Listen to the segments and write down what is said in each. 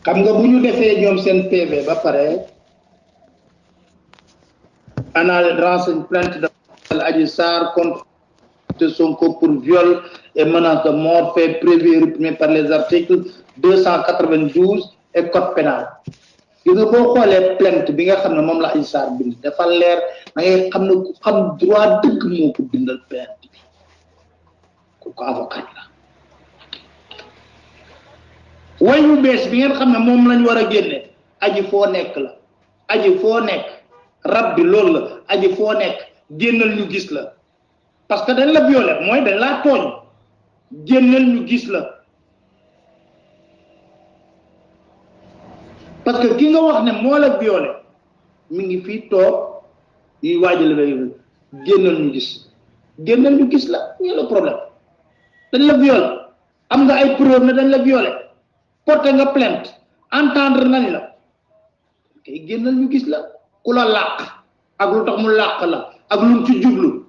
xam nga buñu défé ñom sen PV ba paré ana renseigne plainte de Adji Sarr contre Sonko pour viol et menace de mort fait prévu et réprimé par les articles 292 et code pénal. Gis nga boo xoolee plainte bi nga xam ne moom la Adji Sarr bind dafa leer da ngay xam ne ku xam droit dëgg moo ko bindal plainte bi ku ko avocat la way yu bees bi ngeen xam ne moom lañ war a génne aji foo nekk la aji foo nekk rab bi loolu la aji foo nekk génnal ñu gis la parce que dañ la violé mooy dañ laa tooñ génnal ñu gis la parce que ki nga wax ne moo la violé mi ngi fii toog yuy waajal la génnal ñu gis la ñu la problème dañ la violé am nga ay preuve ne dañ la violé porté nga plainte entendre nañ la kay génnal ñu gis la ku la làq ak lu tax mu làq la ak lu ci jublu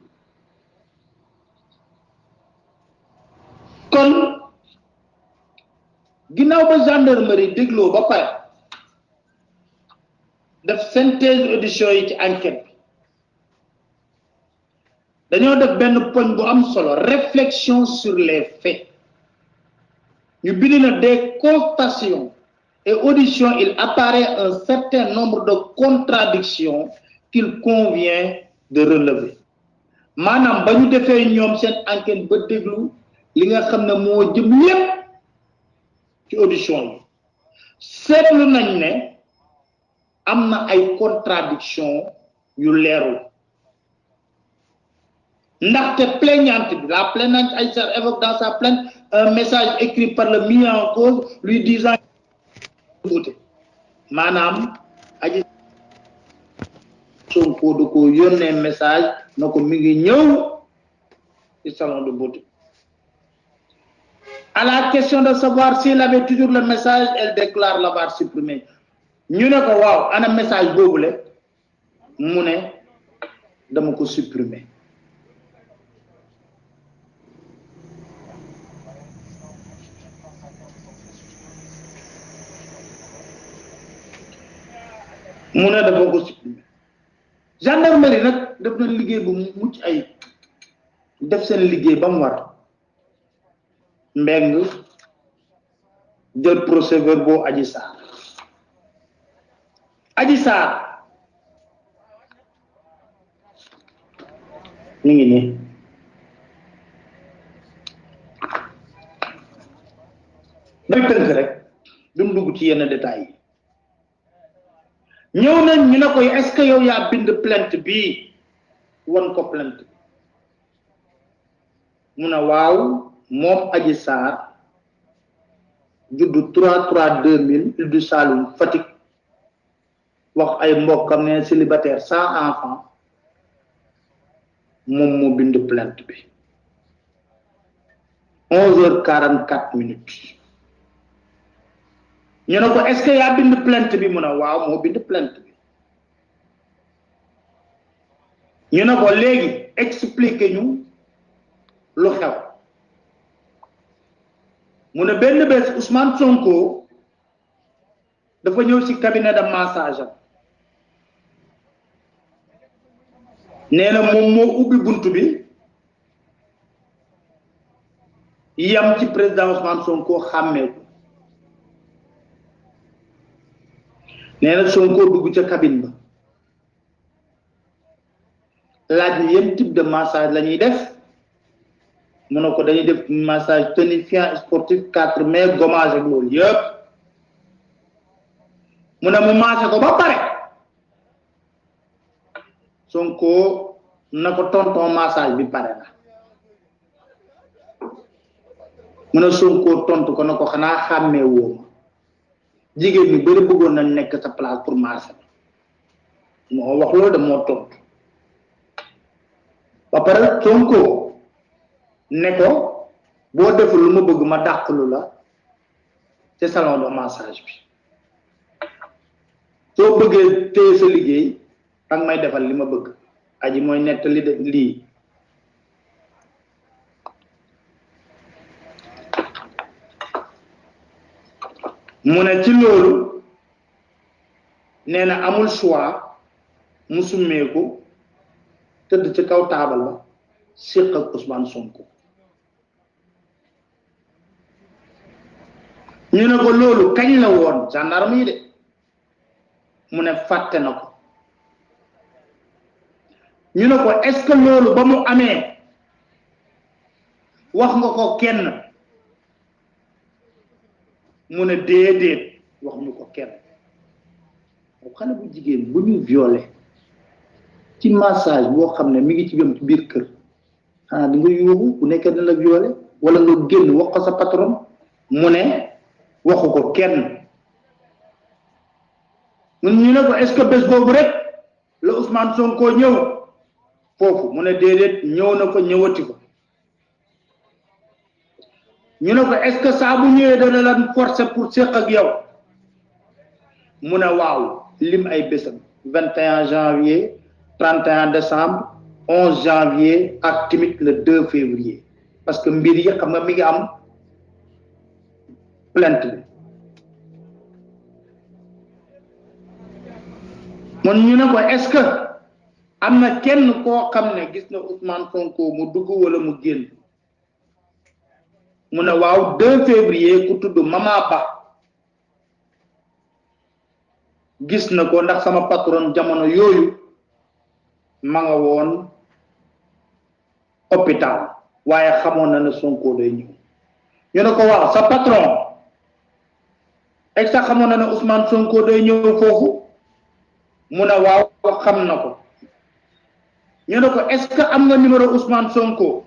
kon ginnaaw ba gendarmerie dégloo ba pare def synthèse audition yi ci enquête bi dañoo def benn poñ bu am solo réflexion sur les faits ñu bind na des constatations et auditions il apparaît un certain nombre de contradictions qu'il convient de relever maanaam ba ñu defee ñoom seen enquête ba déglu li nga xam ne moo jëm lépp ci audition yi seetlu nañ ne am na ay contradiction yu leerul ndaxte plaignante bi la plaignante Adji Sarr évoque dans sa plainte un message écrit par le mis en cause lui disant maanaam Adji Sonko da ko yónnee message na ko mi ngi ñëw ci salon de beauté. À la question de savoir s'il avait toujours le message, elle déclare l'avoir supprimé. Ñu ne ko waaw ana message boobule mu ne dama ko supprimer. mu ne dafa ko supprimer. Gendarmerie nag def na liggéey bu mucc ay def seen liggéey ba mu war mbeng jël procès verbal Adji Sarr ñu ngi nii day tënk rek duñ dugg ci yenn détails yi ñëw nañ ñu ne koy est-ce que yow yaa bind plainte bii won ko plainte mu ne waaw moom Adji Sarr juddu 3/3/2000 il du Saloum Fatick wax ay mbokkam ne célibataire sans enfant moom moo bind plainte bi 11h44 ñu ne ko est-ce que yaa bind plainte bi mu ne waaw moo bind plainte bi ñu ne ko léegi expliquer ñu lu xew mu ne benn bés Ousmane Sonko dafa ñëw ci cabinet de massage nee na moom moo ubbi buntu bi yam ci président Ousmane Sonko xàmmee ko nee na Sonko dugg ca cabine ba laaj ni yan type de massage la ñuy def mu ne ko dañuy def massage tonifiant sportif 4 mai gommage ak loolu yëpp mu ne mu massé ko ba pare Sonko na ko tonton massage bi pare na mu ne Sonko tontu ko na ko xanaa xàmmee woo ma jigéen ñi bëri bëggoon nañ nekk sa place pour massé moo wax loolu de moo tontu ba pare Sonko ne ko boo deful lu ma bëgg ma dàqlu la ci salon de massage bi soo bëggee téye sa liggéey ak may defal li ma bëgg aji mooy nettali de lii mu ne ci loolu nee na amul choix mu summeeku tëdd ci kaw taabal ba séq ak Ousmane Sonko ñu ne ko loolu kañ la woon gendarme yi de mu ne fàtte na ko ñu ne ko est-ce que loolu ba mu amee wax nga ko kenn mu ne déedéet wax ñu ko kenn xale bu jigéen bu ñu violé ci massage boo xam ne mi ngi ci yom ci biir kër xanaa di nga yuuxu bu nekkee dina la violé wala nga génn wax ko sa patron mu ne waxu ko kenn ñu ne ko est-ce que bés boobu rek la Ousmane Sonko ñëw foofu mu ne déedéet ñëw na ko ñëwati ko ñu ne ko est-ce que saa bu ñëwee dana la forcer pour séq ak yow mu ne waaw lim ay bésam 21 janvier 31 décembre 11 janvier ak timit le 2 février parce que mbir yi xam nga mi ngi am plainte bi mon ñu ne ko est-ce que am na kenn koo xam ne gis na Ousmane Sonko mu dugg wala mu génn mu ne waaw 2 février ku tudd Mama Ba gis na ko ndax sama patron jamono yooyu ma nga woon hôpital waaye xamoon na ne Sonko day ñëw ñu ne ko waaw sa patron est-ce que xamoon na ne Ousmane Sonko day ñëw foofu mu ne waaw xam na ko ñu ne ko est-ce que am nga numéro Ousmane Sonko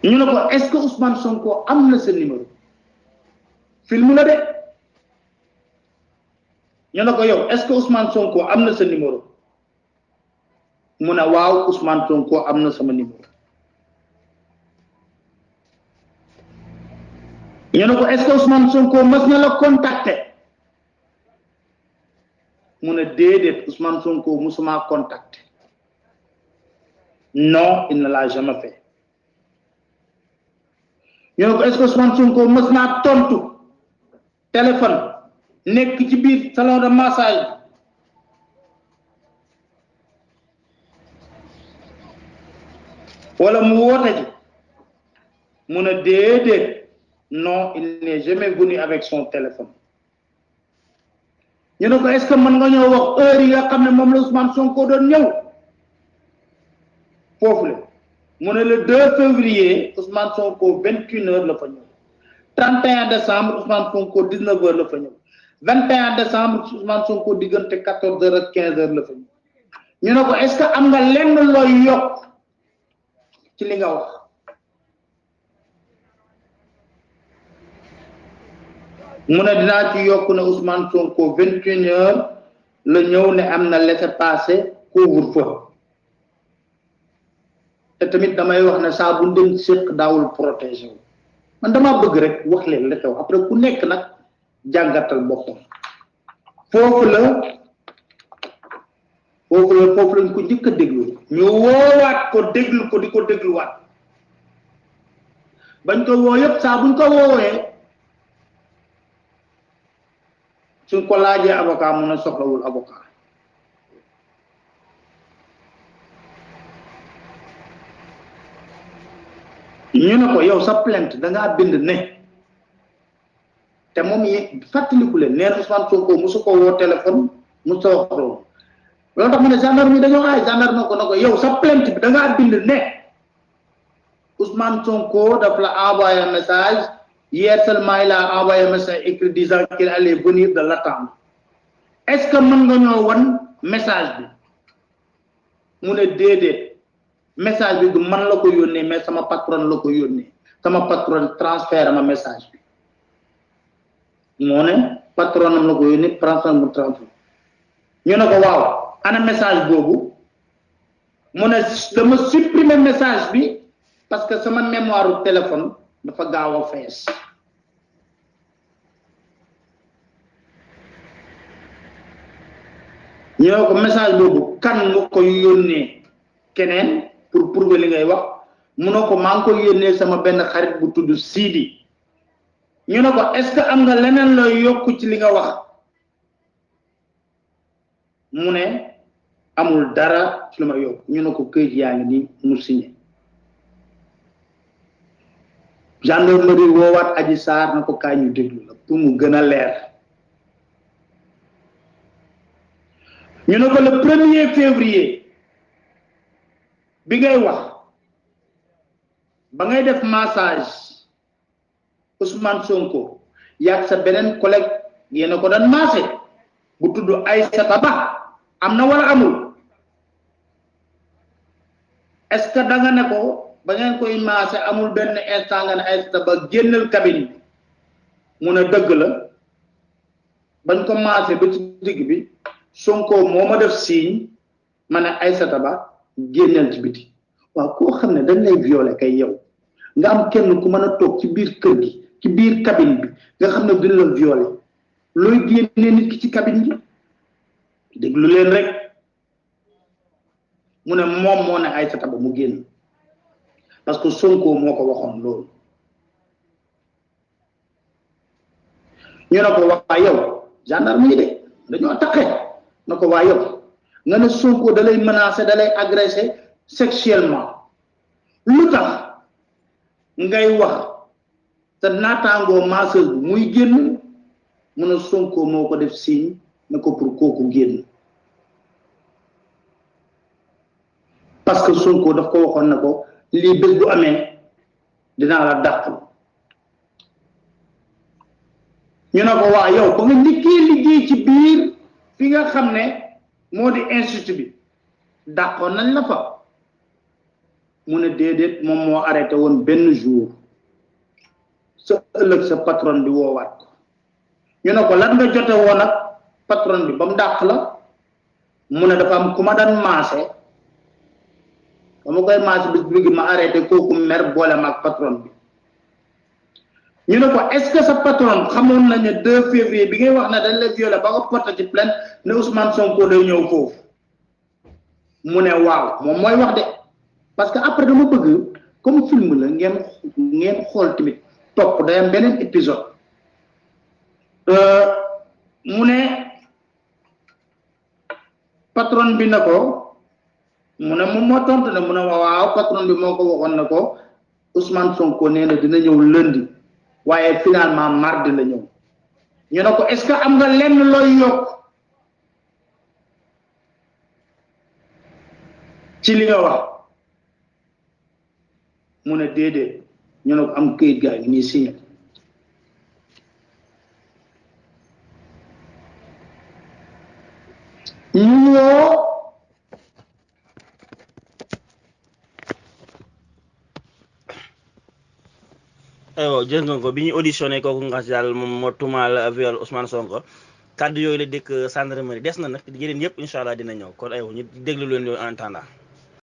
ñu ne ko est-ce que Ousmane Sonko am na sa numéro film la de ñu ne ko yow est-ce que Ousmane Sonko am na sa numéro mu ne waaw Ousmane Sonko am na sama numéro ñu ne ko est-ce que Ousmane Sonko mas na la contacter mu ne déedéet Ousmane Sonko musuma contacter non il ne l'a jamais fait ñu ne ko est-ce que Ousmane Sonko mas naa tontu téléphone nekk ci biir salon de massage wala mu woote ji mu ne déedéet non il n'est jamais venu avec son téléphone ñu ne ko est-ce que mën nga ñëw wax heure yi nga xam ne moom la Ousmane Sonko doon ñëw foofu la mu ne le 2 février Ousmane Sonko 21h la fa ñëw 31 décembre Ousmane Sonko 19h la fa ñëw 21 décembre Ousmane Sonko diggante 14h ak 15h la fa ñëw ñu ne ko est-ce que am nga lenn looy yokk ci li nga wax mu ne dinaa ci yokk ne Ousmane Sonko 21h la ñëw ne am na laissez-passer couvre-feu te tamit damay wax ne saa bu ndem séq daawul protégé wu man dama bëgg rek wax leen la xew après ku nekk nag jàngatal boppam foofu lañ ko njëkk a déglu ñu woowaat ko déglu ko di ko dégluwaat bañ ko woo yëpp saa buñ ko woowee suñ ko laajee avocat mu ne soxlawul avocat ñu ne ko yow sa plainte da ngaa bind ne te moom yi fàttaliku leen nee na Ousmane Sonko musu ko woo téléphone musu wax loolu tax mu ne gendarme yi dañoo aay gendarme ko ne ko yow sa plainte bi da ngaa bind ne Ousmane Sonko daf la envoyé un message hier seulement il a envoyé un message écrit disant qu'il allait venir de l'attendre est-ce que mën nga ñoo wan message bi mu ne déedéet message bi du man la ko yónnee mais sama patron la ko yónnee sama patron transfert ma message bi moo ne patron am la ko yónnee transfert mu transfert ñu ne ko waaw ana message boobu mu ne dama supprimer message bi parce que sama mémoire téléphone dafa gaaw a fees ñu ne ko message boobu kan mu ko yónnee keneen pour prouver li ngay wax mu ne ko maa ngi ko yónnee sama benn xarit bu tudd Sidi ñu ne ko est-ce que am nga leneen looy yokku ci li nga wax mu ne amul dara ci lu ma yokk ñu ne ko këyit yaa ngi ni mu signé gendarmerie woowaat Adji Sarr na ko kaay ñu déglu la pour mu gën a leer ñu ne ko le 1er février bi ngay wax ba ngay def massage Ousmane Sonko yak sa benen collègue yéena ko dan massé bu tuddu Aïssata Ba amna wala amul est ce que da nga ne ko ba ngeen koy massé amul ben instant nga ne Aïssata Ba gennal cabine mu ne deug la bañ ko massé ba ci digg bi Sonko moma def signe mané Aïssata Ba gennal ci biti wa ko xamné dañ lay violer kay yow nga am kenn ku mëna tok ci biir kër gi ci biir cabine bi nga xamné duñ la violer loy génné nit ki ci cabine bi déglu leen rek mu ne mom mo ne Aïssata Ba mu génn parce que Sonko moko waxon lool ñu nako wax yow gendarme yi dé dañu taxé nako wa yow nga ne Sonko dalay menacer dalay agresser sexuellement lutax ngay wax te natango masseuse muy génn mu ne Sonko moko def signe nako pour koku génn parce que Sonko daf ko waxon nako li bëss bu amé dina la dakk ñu nako wa yow ko nga liggéey ci biir fi nga xamné modi institut bi dakkon nañ la fa mu ne déedéet moom moo arrêté woon benn jour sa ëllëg sa patron bi woowaat ko ñu ne ko lan nga jote woon ak patron bi ba mu dàq la mu ne dafa am ku ma daan maase ba ma koy maase bis bi ma arrêté kooku mer boole ma ak patron bi ñu ne ko est ce que sa patron xamoon na ne 2 février bi ngay wax ne dañ la violé ba nga porté ci plainte ne Ousmane Sonko day ñëw foofu mu ne waaw moom mooy wax de parce que après dama bëgg comme film la ngeen xol timit top day am benen épisode mu ne patron bi nako mu ne mo tontu ne mu ne waaw patron bi moko waxon nako Ousmane Sonko neena dina ñew lundi waye finalement mardi la ñew ñu nako est ce que am nga lenn loy yok ci li nga wax mu ne déedéet ñu ne ko am këyit gaa ngi nii signé ñu woo aywa jël nga ko bi ñu auditionné kooku nga xam daal moom moo tumaal viol Ousmane Sonko kàddu yooyu la dëkk gendarmerie des na nag yeneen yëpp incha allah dina ñëw kon aywa ñu déglu leen yooyu en attendant